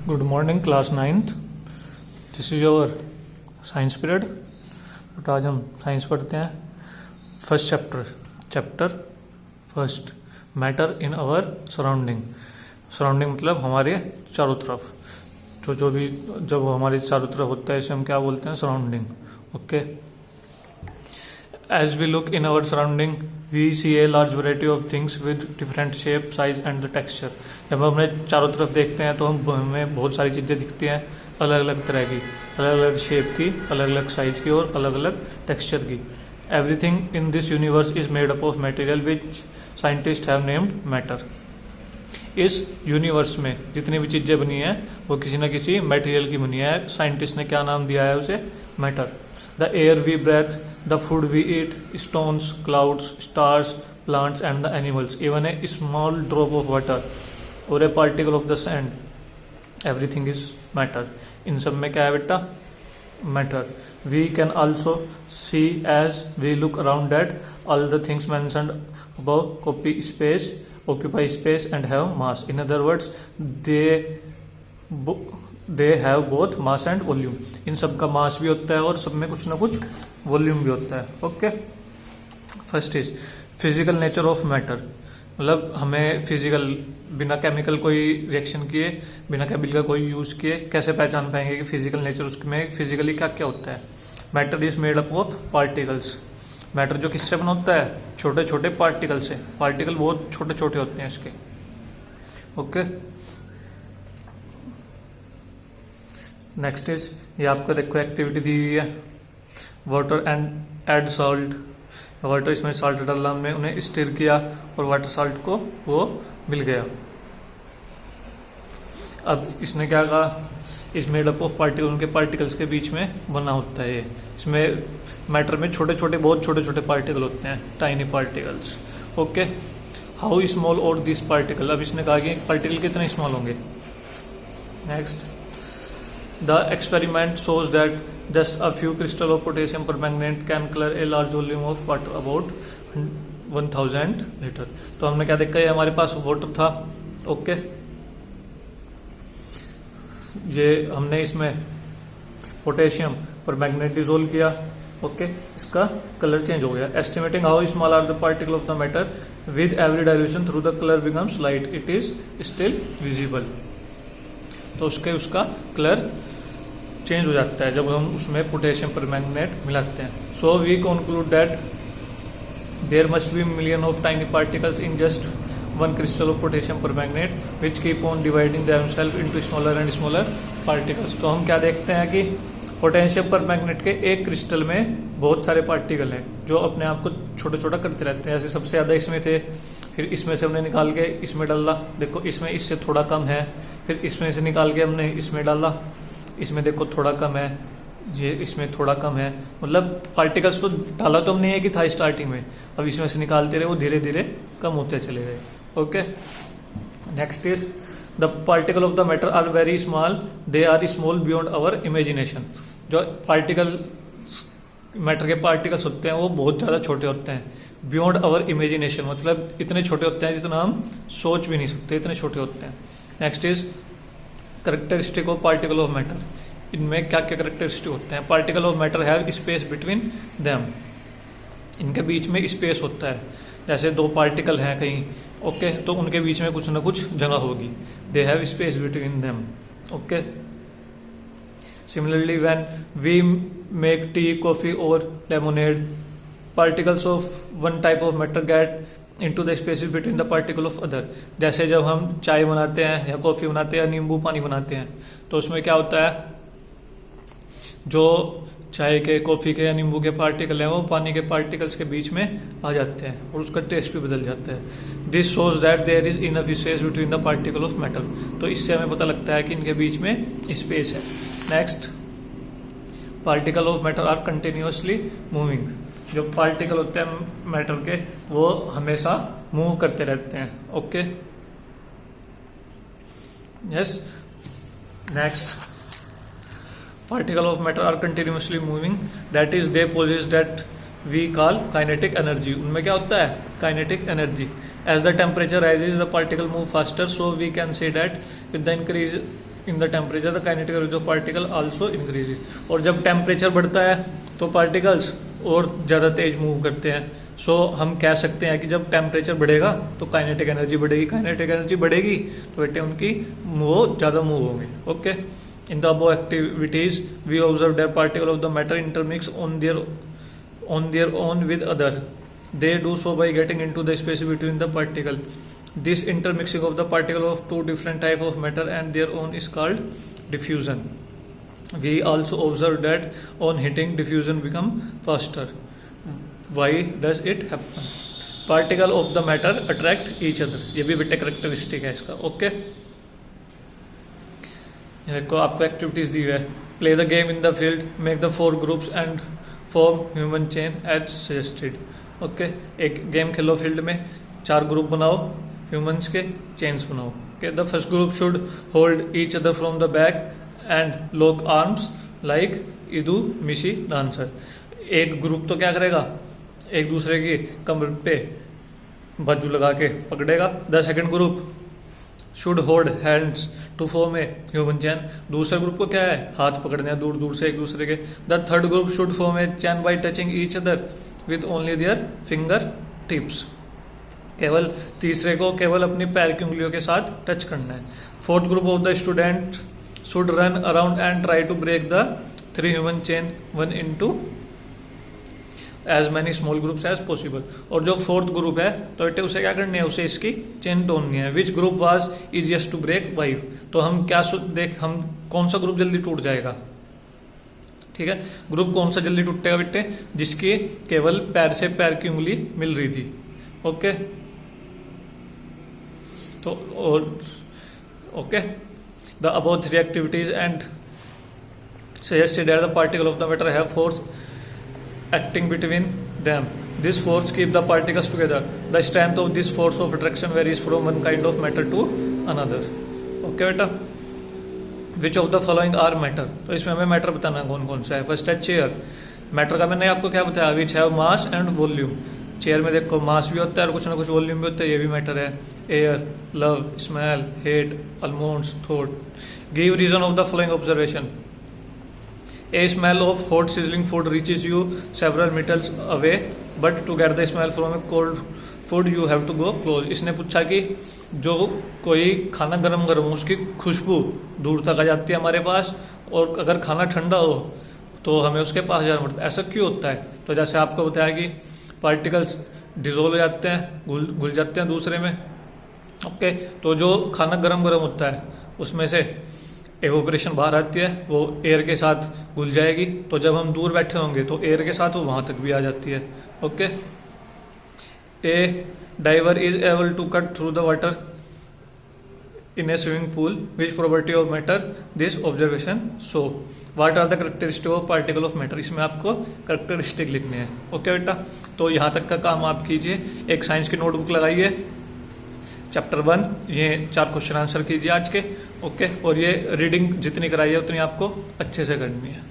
Good morning, class 9th. This is your science period. तो आज हम साइंस पढ़ते हैं। First chapter first, matter in our surrounding. Surrounding मतलब हमारे चारों तरफ, जो भी जब हमारे चारों तरफ होता है इसे हम क्या बोलते हैं, surrounding. Okay. As we look in our surrounding, we see a large variety of things with different shape, size and the texture. जब हम अपने चारों तरफ देखते हैं तो हमें बहुत सारी चीज़ें दिखती हैं, अलग अलग तरह की, अलग अलग शेप की, अलग अलग साइज की और अलग अलग टेक्सचर की। Everything in this universe is made up of material which scientists have named matter. इस यूनिवर्स में जितनी भी चीज़ें बनी हैं वो किसी न किसी मटेरियल की बनी है। साइंटिस्ट ने क्या नाम दिया है उसे, matter. The air we breathe, the food we eat, stones, clouds, stars, plants and the animals, even a small drop of water और a particle of the sand, everything is matter. इन सब में क्या है बेटा, matter. We can also see as we look around that all the things mentioned above occupy space and have mass. In other words, they have both mass and volume. इन सब का मास भी होता है और सब में कुछ ना कुछ वॉल्यूम भी होता है। Okay. First is physical nature of matter. मतलब हमें फिजिकल, बिना केमिकल कोई रिएक्शन किए, बिना केमिकल का कोई यूज किए कैसे पहचान पाएंगे कि फिजिकल नेचर उसमें फिजिकली क्या क्या होता है। Matter is made up of particles. Matter जो किससे बना होता है, छोटे छोटे पार्टिकल से। पार्टिकल बहुत छोटे छोटे होते हैं इसके। ओके। नेक्स्ट इज, ये आपका देखो एक्टिविटी दी हुई है, water and add salt. Water, इसमें सॉल्ट डाला हमने, उन्हें स्टिर किया और वाटर सॉल्ट को वो मिल गया। अब इसने क्या कहा, इस मेड अप ऑफ पार्टिकल, उनके पार्टिकल्स के बीच में बना होता है ये। इसमें मैटर में छोटे छोटे, बहुत छोटे छोटे पार्टिकल होते हैं, tiny particles. Okay. How small और दिस पार्टिकल। अब इसने कहा कि पार्टिकल कितने स्मॉल होंगे। Next, the experiment shows that just a few crystal of potassium permanganate can colour a large volume of water about 1000 litre. तो हमने क्या देखा, ये हमारे पास वाटर था। ओके। ये हमने इसमें पोटेशियम परमैंगनेट डिसोल्व किया। ओके। इसका कलर चेंज हो गया। Estimating how small are the particle of the matter with every dilution through the colour becomes light, it is still visible. तो उसका कलर चेंज हो जाता है जब हम उसमें पोटेशियम परमैंगनेट मिलाते हैं। So we conclude that there must be million of tiny particles in just one crystal of potassium permanganate which keep on dividing themselves into smaller and smaller particles. तो हम क्या देखते हैं कि पोटेशियम परमैंगनेट के एक क्रिस्टल में बहुत सारे पार्टिकल हैं जो अपने आप को छोटा छोटा करते रहते हैं। ऐसे सबसे ज्यादा इसमें थे, फिर इसमें से हमने निकाल के इसमें डाला, देखो इसमें इससे थोड़ा कम है, फिर इसमें से निकाल के हमने इसमें डाला, इसमें देखो थोड़ा कम है, ये इसमें थोड़ा कम है। मतलब पार्टिकल्स तो डाला तो हमने एक ही था स्टार्टिंग में, अब इसमें से निकालते रहे, वो धीरे धीरे कम होते चले गए। Okay. Next is, the particle of the matter are very small, they are small beyond our imagination. जो पार्टिकल, मैटर के पार्टिकल्स होते हैं वो बहुत ज्यादा छोटे होते हैं। बियॉन्ड आवर इमेजिनेशन मतलब इतने छोटे होते हैं जितना हम सोच भी नहीं सकते, इतने छोटे होते हैं। Next is, characteristic of particle of matter. इनमें क्या क्या कैरेक्टरिस्टिक होते हैं। Particle of matter have space between them. इनके बीच में स्पेस होता है। जैसे दो पार्टिकल हैं कहीं, ओके, तो उनके बीच में कुछ ना कुछ जगह होगी। They have space between them. Okay. Similarly when we make tea, coffee or lemonade, particles of one type of matter get into the spaces between the particle of other. जैसे जब हम चाय बनाते हैं या कॉफी बनाते हैं या नींबू पानी बनाते हैं तो उसमें क्या होता है, जो चाय के, कॉफी के या नींबू के पार्टिकल हैं वो पानी के पार्टिकल्स के बीच में आ जाते हैं और उसका टेस्ट भी बदल जाता है। This shows that there is enough space between the particle of metal. तो इससे हमें पता लगता है कि इनके बीच में स्पेस है। Next, particle of matter are continuously moving. जो पार्टिकल होते हैं मैटर के वो हमेशा मूव करते रहते हैं। Okay. Yes. Next, particle of matter are continuously moving, that is they possess that we call kinetic energy. उनमें क्या होता है, kinetic energy. As the temperature rises the particle move faster, so we can say that with the increase in the temperature the kinetic energy of particle also increases. और जब temperature बढ़ता है तो particles और ज़्यादा तेज मूव करते हैं। सो हम कह सकते हैं कि जब टेम्परेचर बढ़ेगा तो काइनेटिक एनर्जी बढ़ेगी, काइनेटिक एनर्जी बढ़ेगी तो बेटे उनकी वो ज़्यादा मूव होंगे। Okay, in the above activities we observe that particle of the matter intermix on their own with other. They do so by getting into the space between the particle. This intermixing of the particle of two different type of matter and their own is called diffusion. We also observe that on heating diffusion become faster. Why does it happen? Particle of the matter attract each other. ये भी बेटे characteristic है इसका। Okay, देखो आपको activities दी हुई है। Play the game in the field, make the 4 groups and form human chain as suggested. Okay, एक गेम खेलो फील्ड में, 4 ग्रुप बनाओ ह्यूमंस के, चेन्स बनाओ। Okay, the first group should hold each other from the back and lock arms like Idu Mishmi dancer. एक group तो क्या करेगा, एक दूसरे की कमर पे बाजू लगा के पकड़ेगा। The second group should hold hands to form a human chain. दूसरे ग्रुप को क्या है, हाथ पकड़ने हैं दूर दूर से एक दूसरे के। The third group should form a chain by touching each other with only their finger tips. केवल तीसरे को केवल अपनी पैर की उंगलियों के साथ टच करना है। Fourth group of the student should run around and try to break the 3 human chain 1 into as many small groups as possible. और जो फोर्थ ग्रुप है तो बेटे उसे क्या करनी है, उसे इसकी चेन तोड़नी है। Which group was easiest to break by. तो हम क्या हम कौन सा ग्रुप जल्दी टूट जाएगा, ठीक है, ग्रुप कौन सा जल्दी टूटेगा बेटे, जिसकी केवल पैर से पैर की उंगली मिल रही थी। ओके, तो और okay, the above 3 activities and suggested that the particle of the matter have force acting between them. This force keep the particles together. The strength of this force of attraction varies from one kind of matter to another. Okay बेटा, which of the following are matter? तो इसमें हमें matter बताना कौन कौन सा है। First है चेयर। मैटर का मैंने आपको क्या बताया, which have mass and volume. Chair में देखो मास भी होता है और कुछ ना कुछ वॉल्यूम भी होता है, ये भी मैटर है। Air, love, smell, hate, almonds, thought. Give reason of the following observation. A smell of hot sizzling food reaches you several meters away, but to get the smell from a cold food you have to go close. इसने पूछा कि जो कोई खाना गरम गरम हो उसकी खुशबू दूर तक आ जाती है हमारे पास, और अगर खाना ठंडा हो तो हमें उसके पास जाना पड़ता है। ऐसा क्यों होता है? तो जैसे आपको बताया कि पार्टिकल्स डिजोल्व हो जाते हैं, घुल जाते हैं दूसरे में। ओके, तो जो खाना गरम गरम होता है उसमें से एवोपरेशन बाहर आती है, वो एयर के साथ घुल जाएगी। तो जब हम दूर बैठे होंगे तो एयर के साथ वो वहां तक भी आ जाती है। Okay, a diver is able to cut through the water in a swimming pool, which property of matter this observation so. What are the characteristic of particle of matter. इसमें आपको कैरेक्टरिस्टिक लिखने हैं। ओके बेटा, तो यहाँ तक का काम आप कीजिए। एक साइंस की नोटबुक लगाइए, चैप्टर 1, ये 4 क्वेश्चन आंसर कीजिए आज के। ओके, और ये रीडिंग जितनी कराई है उतनी आपको अच्छे से करनी है।